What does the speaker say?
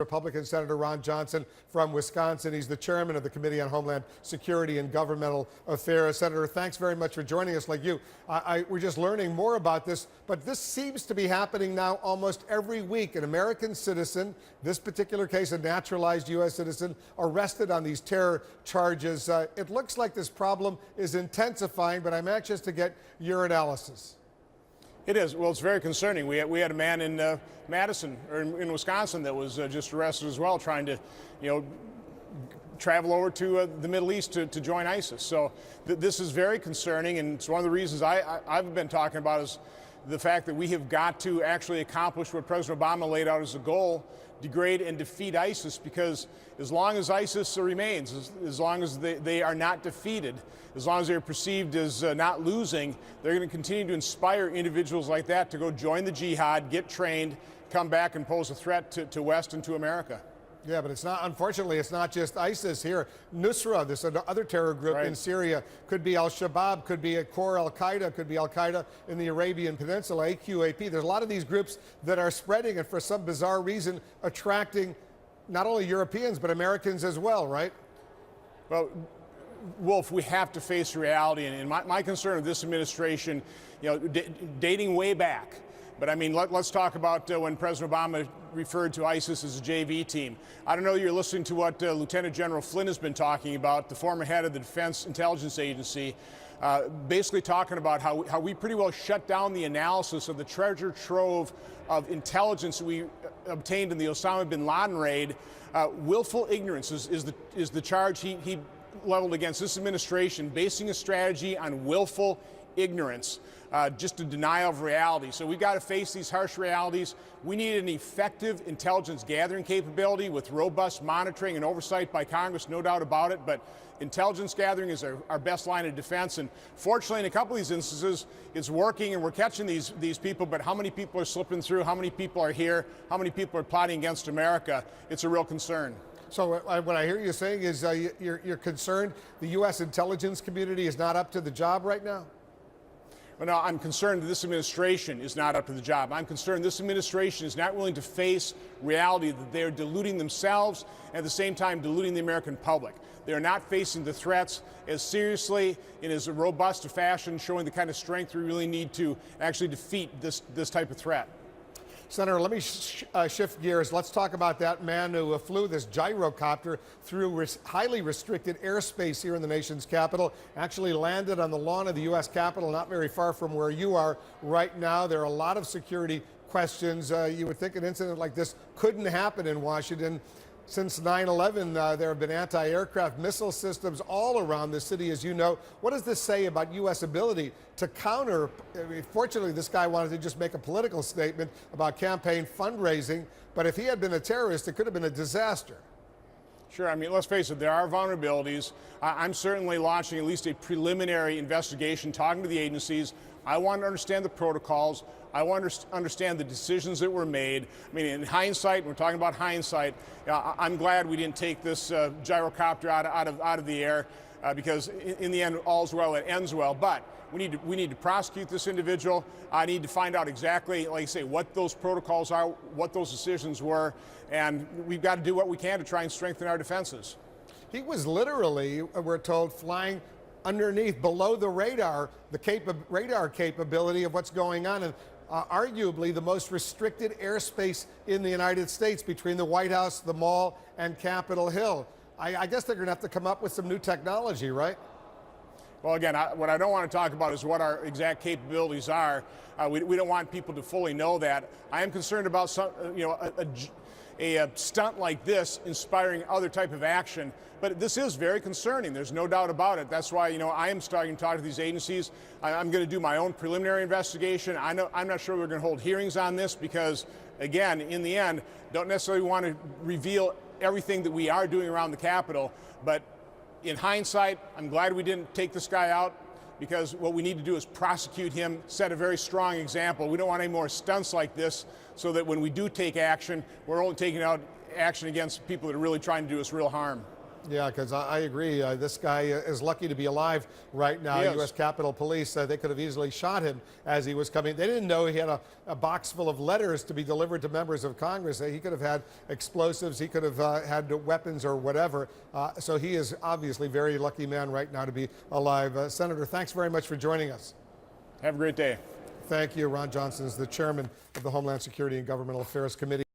Republican Senator Ron Johnson from Wisconsin. He's the chairman of the Committee on Homeland Security and Governmental Affairs. Senator, thanks very much for joining us. Like you, we're just learning more about this, but this seems to be happening now almost every week. An American citizen, this particular case, a naturalized U.S. citizen, arrested on these terror charges. It looks like this problem is intensifying, but I'm anxious to get your analysis. It is. Well, it's very concerning. We had a man in Madison, or in Wisconsin, that was just arrested as well, trying to, travel over to the Middle East to join ISIS. So this is very concerning, and it's one of the reasons I've been talking about is the fact that we have got to actually accomplish what President Obama laid out as a goal: degrade and defeat ISIS, because as long as ISIS remains, as long as they are not defeated, as long as they're perceived as not losing, they're going to continue to inspire individuals like that to go join the jihad, get trained, come back and pose a threat to West and to America. Yeah, but it's not, unfortunately, it's not just ISIS here. Nusra, this other terror group in Syria, could be Al-Shabaab, could be a core Al-Qaeda, could be Al-Qaeda in the Arabian Peninsula, AQAP. There's a lot of these groups that are spreading and for some bizarre reason attracting not only Europeans but Americans as well, right? Well, Wolf, we have to face reality, and my concern with this administration, dating way back. But I mean, let's talk about when President Obama referred to ISIS as a JV team. I don't know if you're listening to what Lieutenant General Flynn has been talking about, the former head of the Defense Intelligence Agency, basically talking about how we pretty well shut down the analysis of the treasure trove of intelligence we obtained in the Osama bin Laden raid. Willful ignorance is the charge he leveled against this administration, basing a strategy on willful ignorance, just a denial of reality. So we've got to face these harsh realities. We need an effective intelligence gathering capability with robust monitoring and oversight by Congress, no doubt about it, but intelligence gathering is our best line of defense. And fortunately, in a couple of these instances, it's working and we're catching these people, but how many people are slipping through, how many people are here, how many people are plotting against America, it's a real concern. So what I hear you saying is you're concerned the U.S. intelligence community is not up to the job right now? Well, no, I'm concerned that this administration is not up to the job. I'm concerned this administration is not willing to face reality that they are deluding themselves and at the same time deluding the American public. They are not facing the threats as seriously in as robust a fashion, showing the kind of strength we really need to actually defeat this type of threat. Senator, let me shift gears. Let's talk about that man who flew this gyrocopter through highly restricted airspace here in the nation's capital, actually landed on the lawn of the U.S. Capitol, not very far from where you are right now. There are a lot of security questions. You would think an incident like this couldn't happen in Washington. Since 9/11, there have been anti-aircraft missile systems all around the city, as you know. What does this say about U.S. ability to counter? I mean, fortunately, this guy wanted to just make a political statement about campaign fundraising, but if he had been a terrorist, it could have been a disaster. Sure. I mean, let's face it, there are vulnerabilities. I'm certainly launching at least a preliminary investigation, talking to the agencies. I want to understand the protocols. I want to understand the decisions that were made. I mean, in hindsight, we're talking about hindsight, I'm glad we didn't take this gyrocopter out of the air because in the end, all's well that ends well. But we need to prosecute this individual. I need to find out exactly, like I say, what those protocols are, what those decisions were, and we've got to do what we can to try and strengthen our defenses. He was literally, we're told, flying underneath, below the radar, the radar capability of what's going on, and arguably the most restricted airspace in the United States between the White House, the Mall, and Capitol Hill. I guess they're going to have to come up with some new technology, right? Well, again, what I don't want to talk about is what our exact capabilities are. We don't want people to fully know that. I am concerned about some, a stunt like this inspiring other type of action. But this is very concerning. There's no doubt about it. That's why, I am starting to talk to these agencies. I'm going to do my own preliminary investigation. I'm not sure we're going to hold hearings on this because, again, in the end, don't necessarily want to reveal everything that we are doing around the Capitol. But in hindsight, I'm glad we didn't take this guy out, because what we need to do is prosecute him, set a very strong example. We don't want any more stunts like this, so that when we do take action, we're only taking out action against people that are really trying to do us real harm. Yeah, because I agree. This guy is lucky to be alive right now. He is. U.S. Capitol Police, they could have easily shot him as he was coming. They didn't know he had a box full of letters to be delivered to members of Congress. He could have had explosives. He could have had weapons or whatever. So he is obviously a very lucky man right now to be alive. Senator, thanks very much for joining us. Have a great day. Thank you. Ron Johnson is the chairman of the Homeland Security and Governmental Affairs Committee.